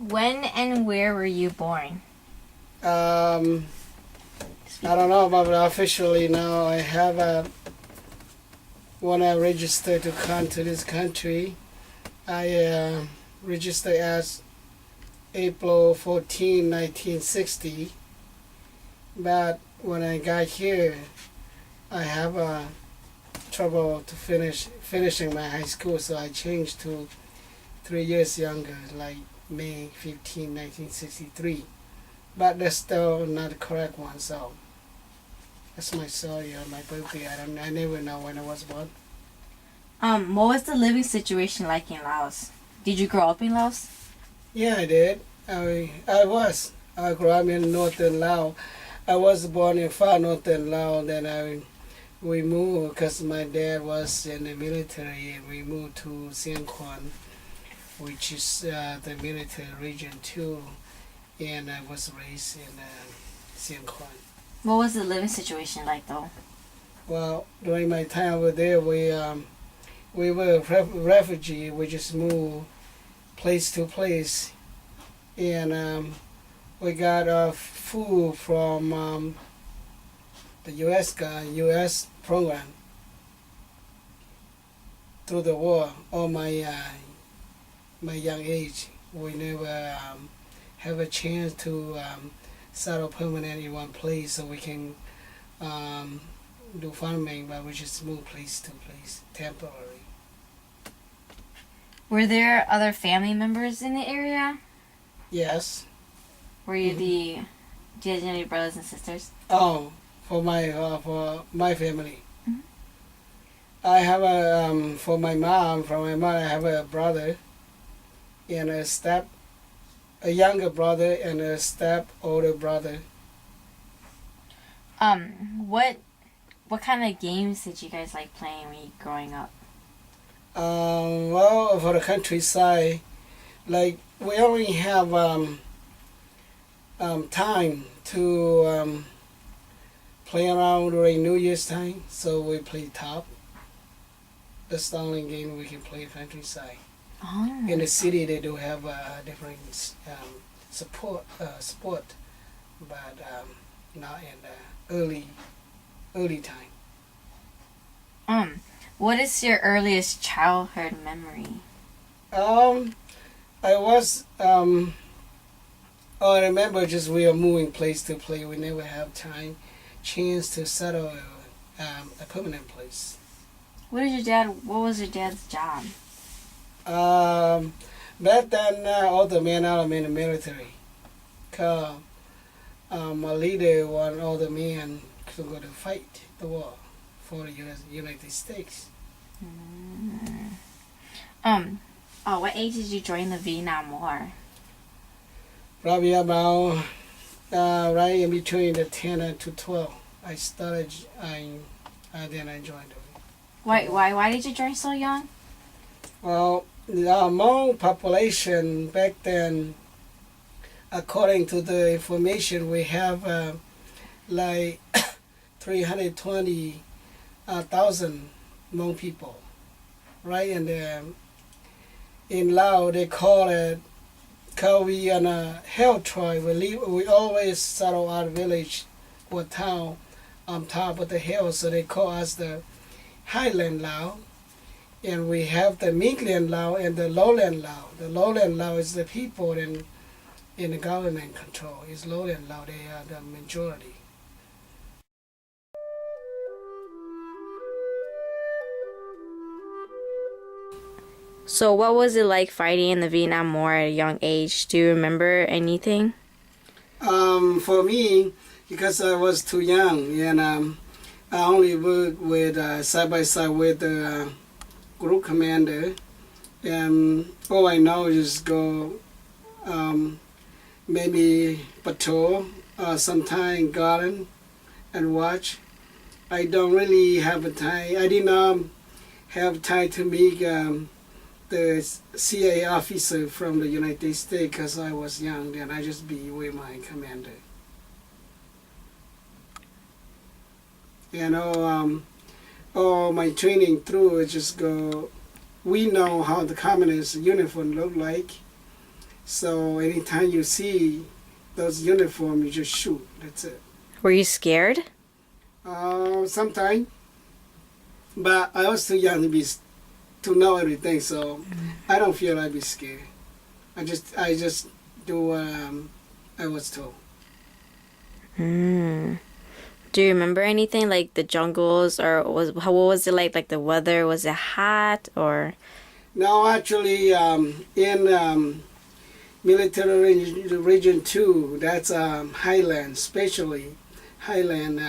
When and where were you born? I don't know, but officially now I have when I registered to come to this country, I registered as April 14, 1960. But when I got here, I have trouble to finishing my high school, so I changed to 3 years younger, like May 15, 1963. But that's still not the correct one, so that's my story on my birthday. I never know when I was born. What was the living situation like in Laos? Did you grow up in Laos? Yeah, I did. I grew up in northern Laos. I was born in far northern Laos. Then we moved because my dad was in the military, and we moved to Sian Kwan, which is the military region too. And I was raised in Sian Kwan. What was the living situation like though? Well, during my time over there, we were refugee. We just moved place to place, and we got our food from the U.S. program through the war. All my young age, we never have a chance to settle permanent in one place, so we can do farming, but we just move place to place temporary. Were there other family members in the area? Yes. Were you do you have any brothers and sisters? Oh, for my family. Mm-hmm. I have for my mom, I have a brother and a younger brother and a older brother. What kind of games did you guys like playing when you were growing up? Well, for the countryside, like we only have time to play around during New Year's time, so we play top. That's the only game we can play countryside. Oh. In the city, they do have different sport, but not in the early time. What is your earliest childhood memory? I remember just we are moving place to place. We never have chance to settle a permanent place. What was your dad's job? Back then, all the men out in the military. My leader wanted all the men to go to fight the war for the United States. What age did you join the Vietnam War? Probably about right in between the 10 to 12. I started. Then I joined the Why did you join so young? Well, the Hmong population back then, according to the information we have, like 320,000 Hmong people, right? And in Laos they call it, because we on a hill tribe. We always settle our village or town on top of the hill, so they call us the Highland Lao. And we have the Midland Lao and the Lowland Lao. The Lowland Lao is the people in the government control. It's Lowland Lao, they are the majority. So what was it like fighting in the Vietnam War at a young age? Do you remember anything? For me, because I was too young, and I only worked with side by side with the group commander, and all I know is go maybe patrol, sometime garden and watch. I don't really have a time. I did not have time to make the CIA officer from the United States because I was young. Then I just be with my commander. You know, all my training through is just go. We know how the communist uniform look like, so anytime you see those uniforms, you just shoot. That's it. Were you scared? Sometimes, but I was too young to know everything, so I don't feel I'd be scared. I just do what I was told. Mm. Do you remember anything like the jungles, or what was it like? Like the weather, was it hot or? No, actually, in military region 2, that's highland, especially highland,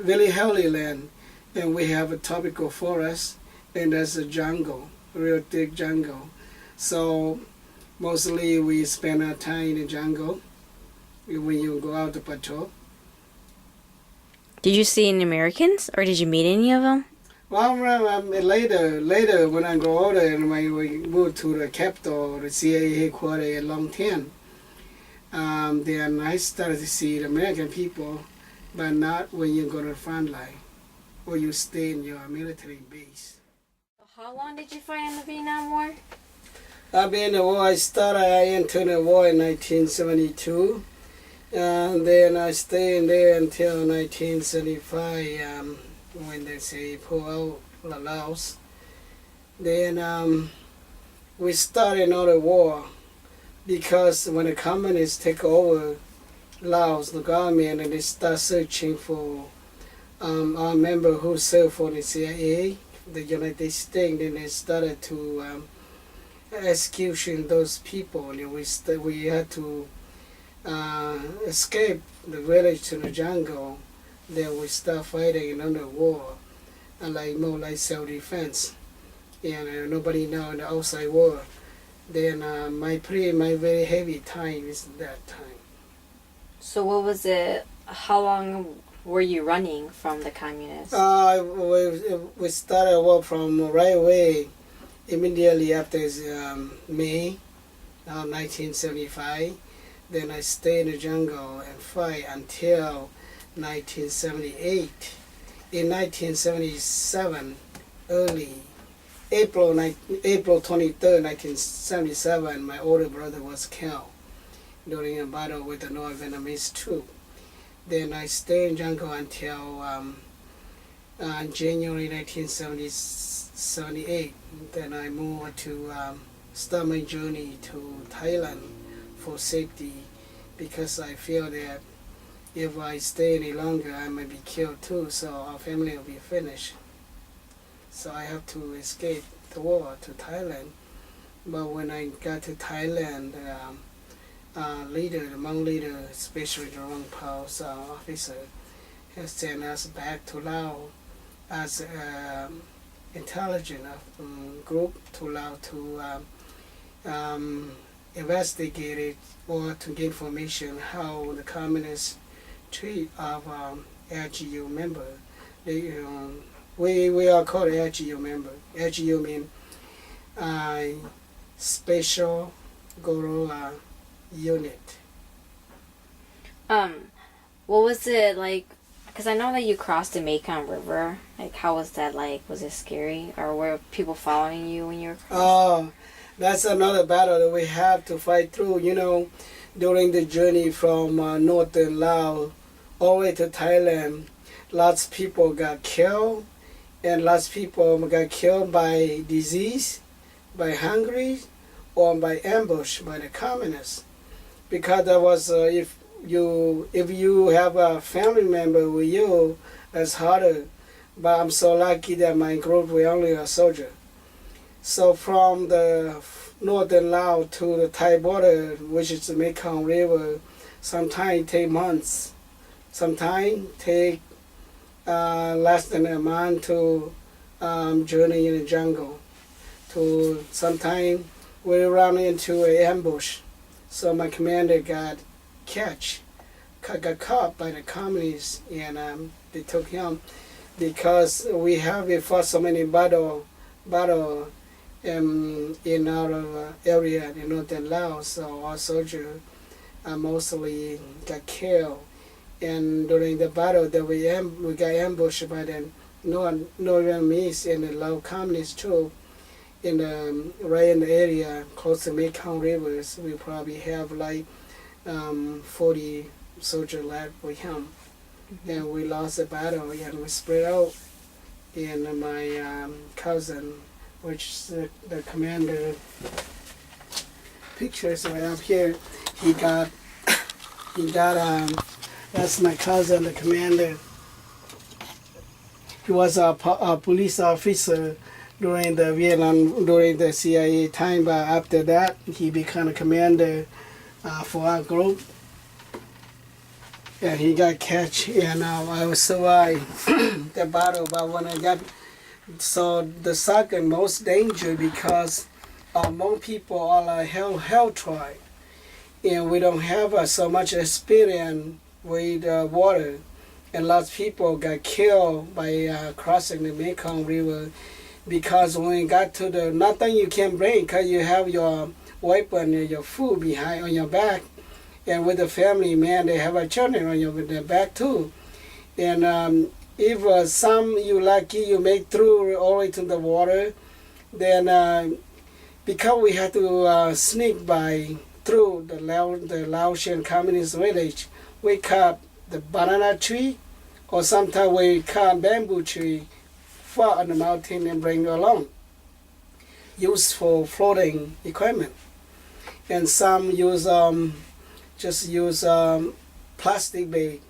really hilly land, and we have a tropical forest, and there's a jungle, real thick jungle. So mostly we spend our time in the jungle when you go out to patrol. Did you see any Americans, or did you meet any of them? Well, later when I grow older and when we moved to the capital, the CIA headquarters in Long Tan, then I started to see the American people, but not when you go to the front line or you stay in your military base. How long did you fight in the Vietnam War? I've been in the war. I entered the war in 1972. And then I stayed there until 1975 when they say pull out Laos. Then we started another war because when the communists take over Laos, the government, and they start searching for our member who served for the CIA, the United States, then they started to execution those people. And we had to escape the village to the jungle. Then we start fighting another war, more like self-defense, and nobody know in the outside world. Then my very heavy time is that time. So what was it? How long were you running from the communists? We started war from right away, immediately after May 1975. Then I stayed in the jungle and fight until 1978. In 1977, early April 23rd, 1977, my older brother was killed during a battle with the North Vietnamese troop. Then I stayed in jungle until January 1978. Then I moved to start my journey to Thailand for safety, because I feel that if I stay any longer, I might be killed too, so our family will be finished. So I have to escape the war to Thailand. But when I got to Thailand, the Hmong leader, especially the Rong Pao's officer, has sent us back to Laos as an intelligence group to Laos to investigate it or to get information how the communists treat our LGU member. We are called LGU member. LGU means Special Guerrilla Unit. What was it like? Because I know that you crossed the Mekong River. Like, how was that like? Was it scary? Or were people following you when you were crossing? Oh, that's another battle that we have to fight through. You know, during the journey from northern Laos all the way to Thailand, lots of people got killed, and lots of people got killed by disease, by hunger, or by ambush by the communists. Because that was if you have a family member with you, that's harder. But I'm so lucky that my group were only a soldier. So from the northern Laos to the Thai border, which is the Mekong River, sometimes take months, sometimes take less than a month to journey in the jungle. To sometimes we run into an ambush. So my commander got caught by the communists, and they took him because we have fought so many battle in our area in northern Laos. So our soldiers mostly got killed. And during the battle, that we got ambushed by the Northern Vietnamese and the Lao communist troops in the right in the area close to Mekong rivers. We probably have like 40 soldiers left with him, and we lost the battle and we spread out. And my cousin, which is the commander, pictures right up here. He got that's my cousin, the commander. He was a police officer during the Vietnam, during the CIA time, but after that, he became a commander for our group. And he got catch, and I was survived the battle. But when I got, so the second most danger because Hmong people are a hell tribe, and we don't have so much experience with water. And lots of people got killed by crossing the Mekong River because when you got to the, nothing you can bring because you have your weapon and your food behind on your back. And with the family, man, they have a children on their back too. And if some you lucky, you make through all the way to the water, then because we had to sneak by through the Laotian communist village, we cut the banana tree, or sometimes we cut bamboo tree far on the mountain and bring it along, used for floating equipment. And some use just use plastic bag.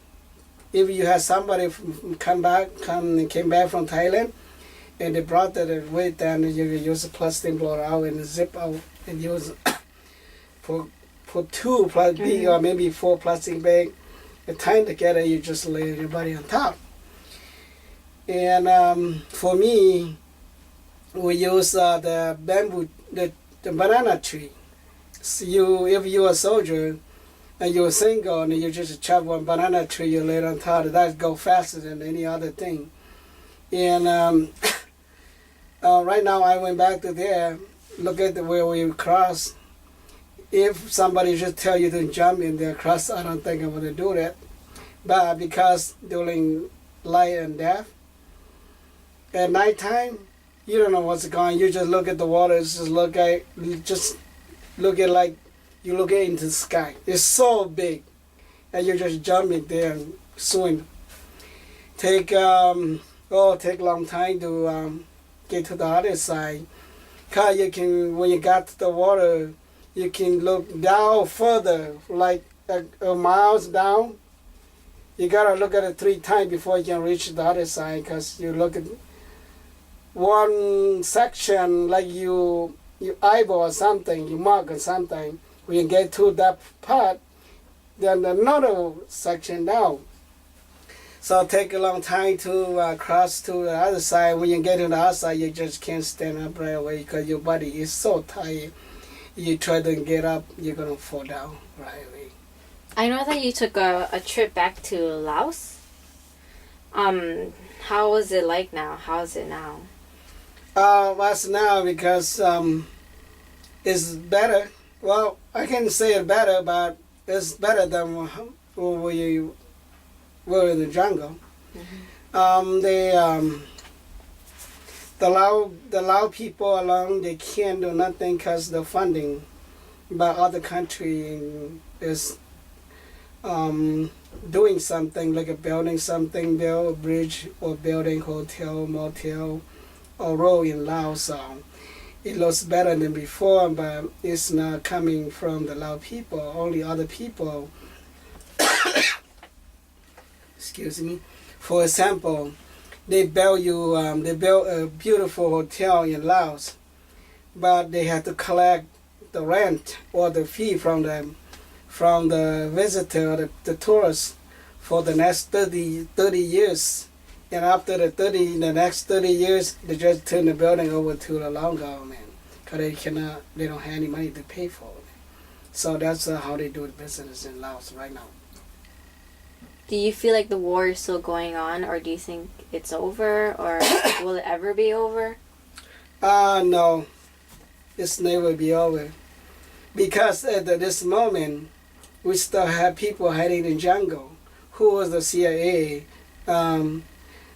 If you have somebody came back from Thailand, and they brought it with them, you can use a plastic blower out and zip out and use for two plastic or maybe 4 plastic bag. And tied together, you just lay your body on top. And for me, we use the bamboo, the banana tree. So if you're a soldier and you're single and you just chop one banana tree, you lay it on top. That go faster than any other thing. And right now, I went back to there, look at where we crossed. If somebody just tell you to jump in there cross, I don't think I'm going to do that. But because during light and death, at nighttime, you don't know what's going on. You just look at the water. It's just look at like you look into the sky. It's so big, and you just jump in there and swim. Take a long time to get to the other side. Cause you can, when you got to the water, you can look down further, like a miles down. You gotta look at it 3 times before you can reach the other side, cause you look at one section like you eyeball or something, you mark or something. When you get to that part, then another section down. So it take a long time to cross to the other side. When you get to the other side, you just can't stand up right away because your body is so tired. You try to get up, you're gonna fall down right away. I know that you took a trip back to Laos. How was it like now? How is it now? What's now because it's better. Well, I can say it better, but it's better than when we were in the jungle. Mm-hmm. The Lao people alone, they can't do nothing because the funding by other country is doing something like building something, build a bridge or building hotel, motel, or road in Laos. So it looks better than before, but it's not coming from the Lao people. Only other people. Excuse me. For example, they built a beautiful hotel in Laos, but they had to collect the rent or the fee from the visitor, the tourist, for the next 30 years. And after the next 30 years, they just turn the building over to the Lao government because they don't have any money to pay for it. So that's how they do the business in Laos right now. Do you feel like the war is still going on, or do you think it's over, or will it ever be over? No. It's never be over. Because at this moment, we still have people hiding in jungle. Who was the CIA?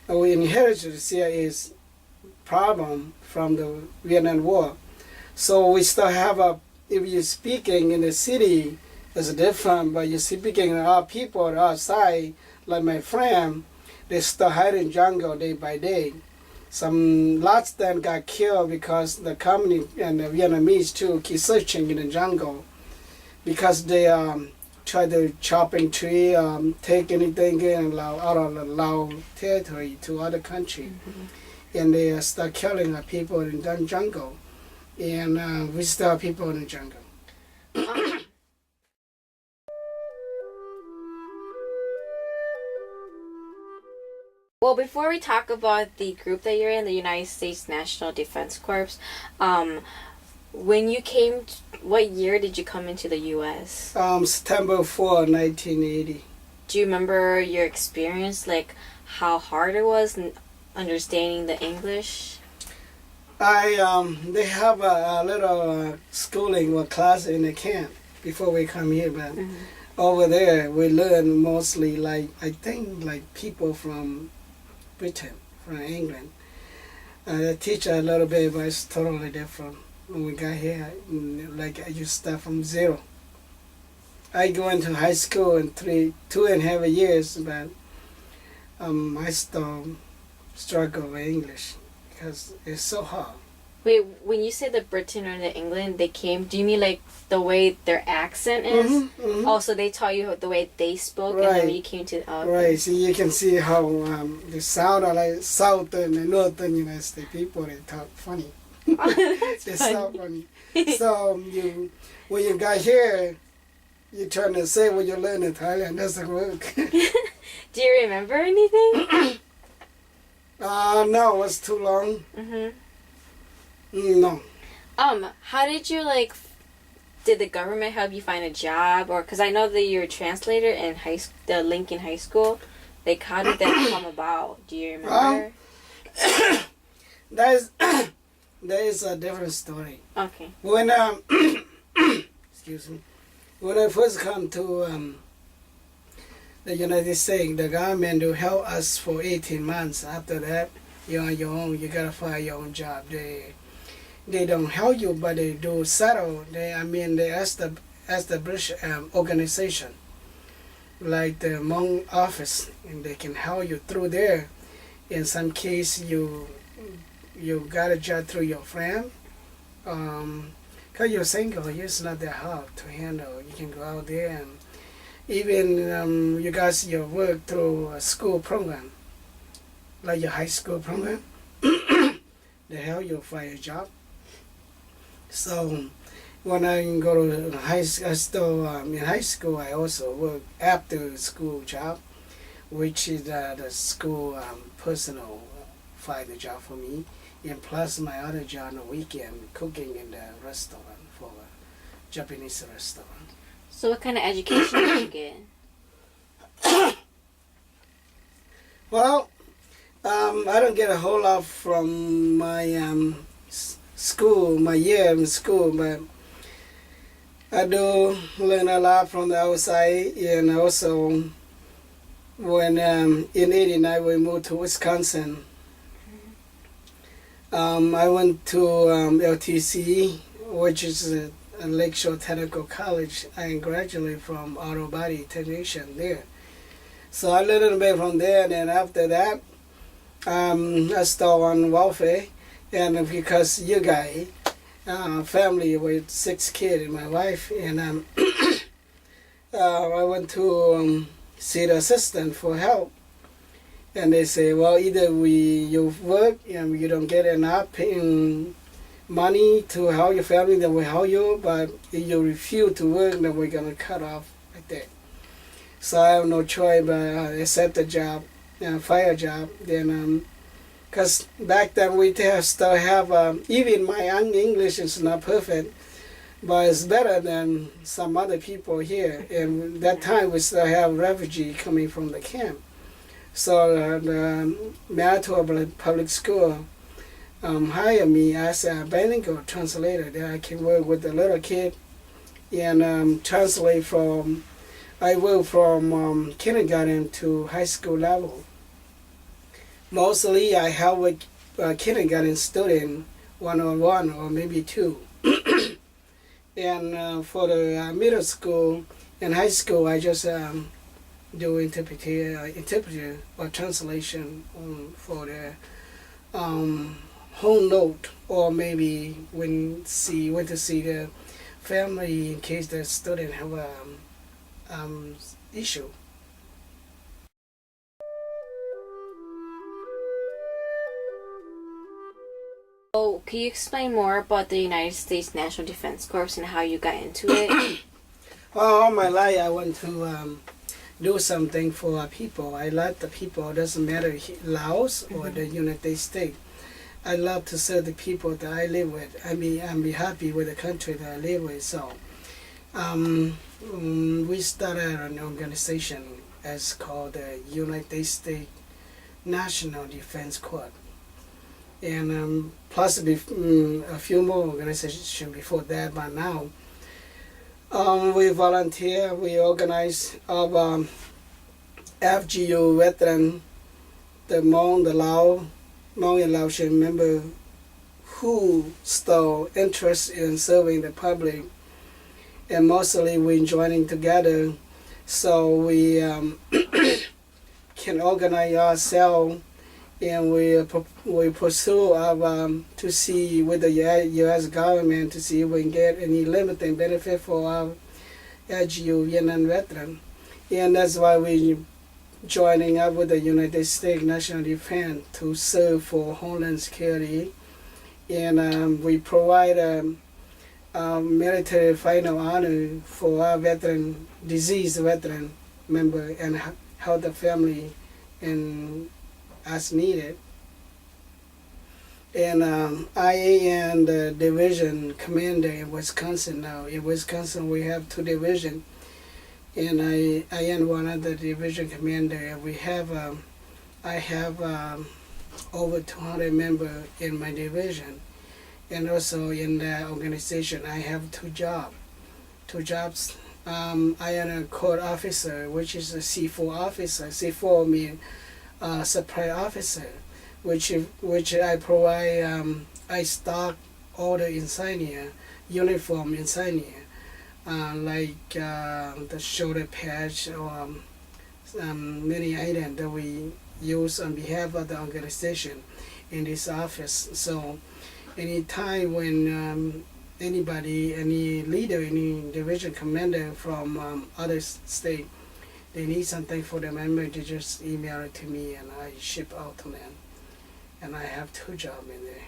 We inherited the CIA's problem from the Vietnam War. So we still have if you're speaking in the city, it's different, but you're speaking to our people outside, like my friend, they still hide in jungle day by day. Lots of them got killed because the community and the Vietnamese too keep searching in the jungle because they try to chopping tree, take anything in out of the Lao territory to other country. And they start killing the people in the jungle. And we still have people in the jungle. Well, before we talk about the group that you're in, the United States National Defense Corps, when you came, what year did you come into the U.S.? September 4, 1980. Do you remember your experience, like how hard it was in understanding the English? They have a little schooling or class in the camp before we come here, but over there we learn mostly like people from Britain, from England. They teach a little bit, but it's totally different. When we got here, I used to start from zero. I go into high school in 2.5 years, but I still struggle with English because it's so hard. Wait, when you say the Britain or the England, they came, do you mean like the way their accent is? Oh, so they taught you the way they spoke, and then when you came to... Right, so you can see how they sound like Southern and Northern United States people, they talk funny. They sound funny. So when you got here, you trying to say what you learn in Thailand, doesn't work. Do you remember anything? No, it was too long. No. How did you did the government help you find a job, or because I know that you're a translator in the Lincoln High School? Like, how did that come about? Do you remember? That is a different story. Okay. When excuse me, when I first come to the United States, the government will help us for 18 months. After that, you're on your own. You gotta find your own job. They don't help you, but they do settle. They ask the British organization, like the Hmong office, and they can help you through there. In some case, you got a job through your friend. Because you're single, it's not that hard to handle. You can go out there and even you got your work through a school program, like your high school program. They help you find a job. So when I go to high school, in high school, I also work after school job, which is the school personal find a job for me. And plus my other job on the weekend, cooking in the restaurant for a Japanese restaurant. So what kind of education did you get? Well, I don't get a whole lot from my school, my year in school, but I do learn a lot from the outside. And also, when in '89 we moved to Wisconsin, I went to LTC, which is a Lakeshore Technical College. I graduated from auto body technician there. So I learned a bit from there, and then after that, I started on welfare. And because you guys, family with 6 kids and my wife, and I went to see the assistant for help. And they say, well, either you work and you don't get enough paying money to help your family, then we help you. But if you refuse to work, then we're going to cut off like that. So I have no choice but accept the job, fire job. Then, because back then we still have, even my young English is not perfect, but it's better than some other people here. And that time we still have refugees coming from the camp. So the Manitoba Public School, hired me as a bilingual translator. That I can work with the little kid and translate from. I work from kindergarten to high school level. Mostly, I help with kindergarten student one-on-one or maybe two. And for the middle school and high school, I just do interpreter or translation for the home note, or maybe when to see the family in case the student have a issue. So, can you explain more about the United States National Defense Corps and how you got into it? Well, all my life I want to do something for people. I love the people. It doesn't matter Laos or the United States. I love to serve the people that I live with. I'm be happy with the country that I live with. So we started an organization as called the United States National Defense Corps. And possibly a few more organizations before that, but now we volunteer, we organize our FGU veteran, the Hmong, the Lao, Hmong and Laotian member who still interest in serving the public, and mostly we joining together so we can organize ourselves, and we pursue our to see with the U.S. government to see if we can get any limited benefit for our FGU Vietnam veteran, and that's why we joining up with the United States National Defense to serve for Homeland Security, and we provide military final honor for our deceased veteran member, and help the family in as needed. And I am the division commander in Wisconsin now. In Wisconsin, we have 2 divisions, and I am one of the division commander. And I have over 200 members in my division, and also in the organization, I have 2 jobs. I am a court officer, which is a C4 officer. C4 means supply officer, which I provide. I stock all the insignia, uniform insignia, like the shoulder patch or many items that we use on behalf of the organization in this office. So anytime when anybody, any leader, any division commander from other state, they need something for the member, they just email it to me and I ship out to them. And I have 2 jobs in there.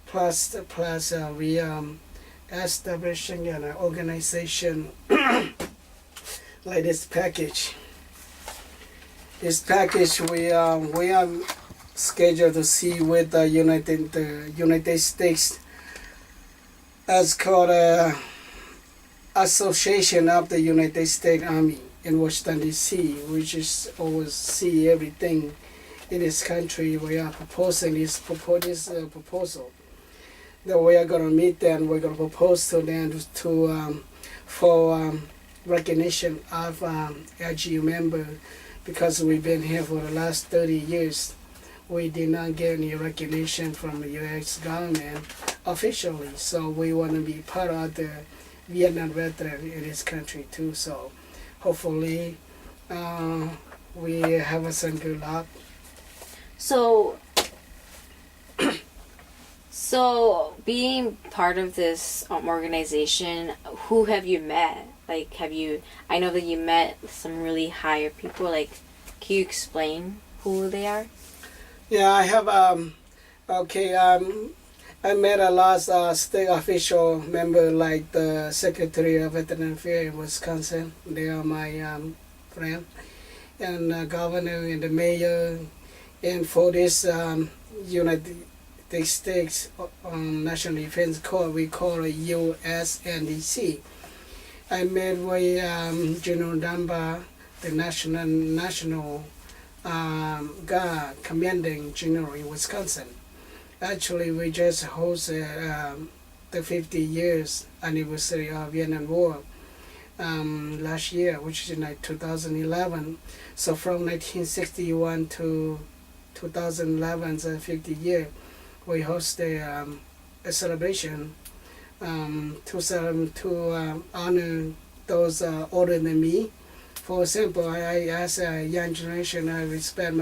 Plus we establishing an organization like this package. This package we are scheduled to see with the United States. That's called Association of the United States Army in Washington D.C., which is oversee everything in this country. We are proposing this proposal that we are going to meet them. We're going to propose to them for recognition of LGU member, because we've been here for the last 30 years. We did not get any recognition from the U.S. government officially, so we want to be part of the Vietnam veteran in this country too. So hopefully we have some good luck. So being part of this organization, who have you met? Like, I know that you met some really higher people. Like, can you explain who they are? Yeah, I have I met a lot of state official member, like the Secretary of Veteran Affairs in Wisconsin. They are my friend, and the governor and the mayor. And for this United States National Defense Corps, we call it USNDC. I met with General Dunbar, the National Guard Commanding General in Wisconsin. Actually, we just hosted the 50 years anniversary of Vietnam War last year, which is in like 2011. So from 1961 to 2011, the 50 year, we hosted a celebration to honor those older than me. For example, as a young generation, I respect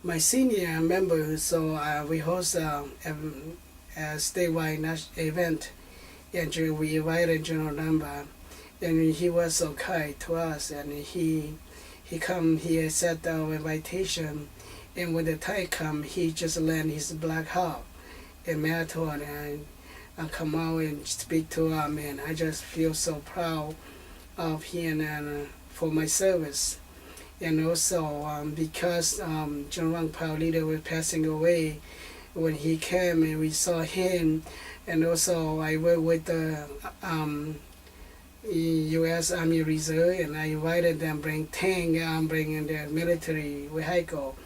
my senior members, so we host a statewide event, and we invited General Namba, and he was so kind to us, and he accepted our invitation, and when the time come, he just landed his Black Hawk in Marathon and come out and speak to us, and I just feel so proud of him and for my service. And also because General Wang Pao leader was passing away, when he came and we saw him, and also I worked with the U.S. Army Reserve, and I invited them bring tank, bringing their military vehicle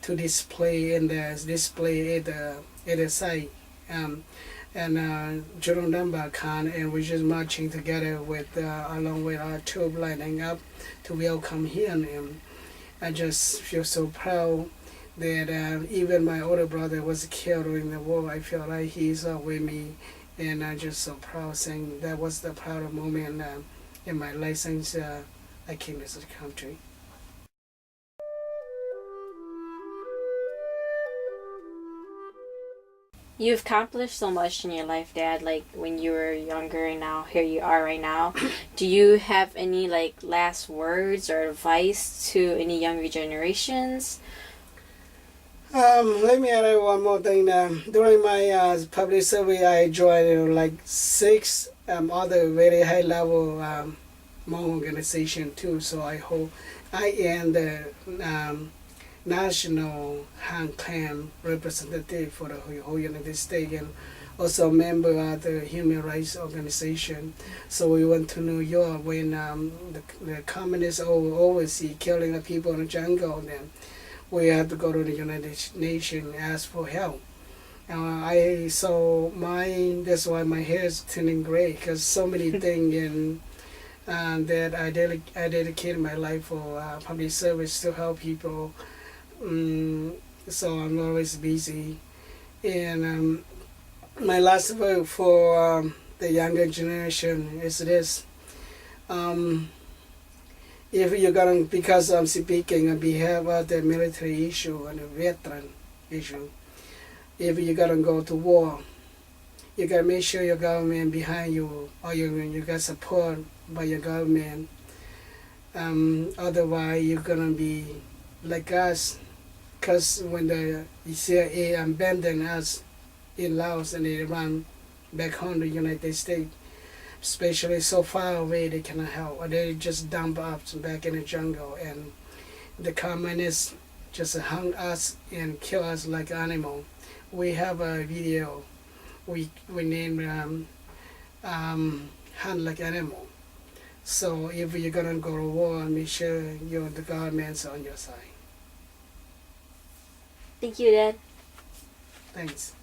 to display at the site. And General Namba Khan, and we just marching together with along with our troop lining up to welcome him. And I just feel so proud that even my older brother was killed during the war. I feel like he's with me, and I'm just so proud, saying that was the proud moment in my life since I came to this country. You've accomplished so much in your life, Dad, like when you were younger and now here you are right now. Do you have any like last words or advice to any younger generations? Let me add one more thing. During my public service, I joined like 6 other very high level Hmong organization too. So I hope I am the national Han Clan representative for the whole United States, and also a member of the Human Rights Organization. So we went to New York when the communists overseas killing the people in the jungle. Then we had to go to the United Nations and ask for help. That's why my hair is turning gray, because so many things that I dedicated my life for public service to help people. So I'm always busy. And my last word for the younger generation is this. If you're going to, because I'm speaking on behalf of the military issue and the veteran issue, if you're going to go to war, you got to make sure your government behind you, or you got support by your government. Otherwise, you're going to be like us, because when the CIA abandoned us in Laos and they run back home to the United States, especially so far away they cannot help, or they just dump us back in the jungle, and the communists just hung us and kill us like animal. We have a video we named Hunt Like Animal. So if you're gonna go to war, make sure the government's on your side. Thank you, Dad. Thanks.